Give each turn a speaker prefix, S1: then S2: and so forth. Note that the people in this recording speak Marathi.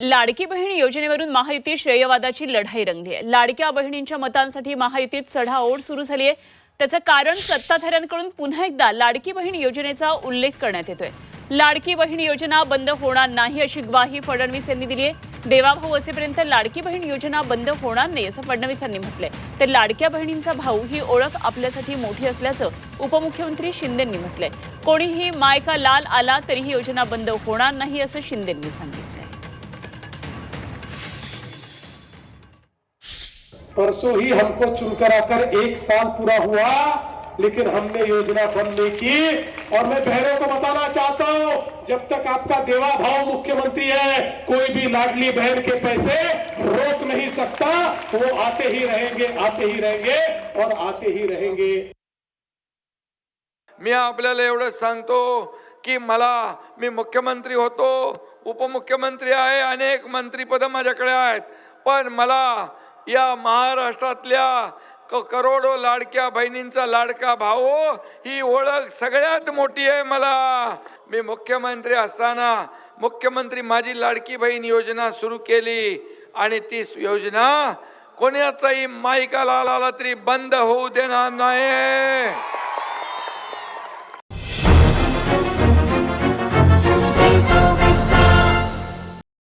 S1: लाडकी बहीण योजनेवरून महायुती श्रेयवादाची लढाई रंगली आहे। लाडक्या बहिणींच्या मतांसाठी महायुतीत चढाओढ सुरू झाली आहे। त्याचं कारण सत्ताधाऱ्यांकडून पुन्हा एकदा लाडकी बहीण योजनेचा उल्लेख करण्यात येतोय। लाडकी बहीण योजना बंद होणार नाही अशी ग्वाही फडणवीस यांनी दिली आहे। देवाभाऊ असेपर्यंत लाडकी बहीण योजना बंद होणार नाही असं फडणवीस यांनी म्हटलंय। तर लाडक्या बहिणींचा भाऊ ही ओळख आपल्यासाठी मोठी असल्याचं उपमुख्यमंत्री शिंदेंनी म्हटलंय। कोणीही माय का लाल आला तरी ही योजना बंद होणार नाही असं शिंदेंनी सांगितलं।
S2: परसों ही हमको चुनकर आकर 1 साल पूरा हुआ, लेकिन हमने योजना बंद नहीं की। और मैं बहनों को बताना चाहता हूं, जब तक आपका देवा भाव मुख्यमंत्री है, कोई भी लाडली बहन के पैसे रोक नहीं सकता। वो आते ही रहेंगे, आते ही रहेंगे और आते ही रहेंगे।
S3: मी आपल्याला एवढं सांगतो की मी मुख्यमंत्री होतो, उपमुख्यमंत्री आहे, अनेक मंत्रीपद माझ्याकडे आहेत, पण मला या महाराष्ट्रातल्या करोडो लाडक्या बहिणींचा लाडका भाऊ ही ओळख सगळ्यात मोठी आहे। मी मुख्यमंत्री असताना मुख्यमंत्री माझी लाडकी बहीण योजना सुरू केली आणि ती योजना कोणाचाही मायका लाल आला तरी बंद होऊ देणार नाही।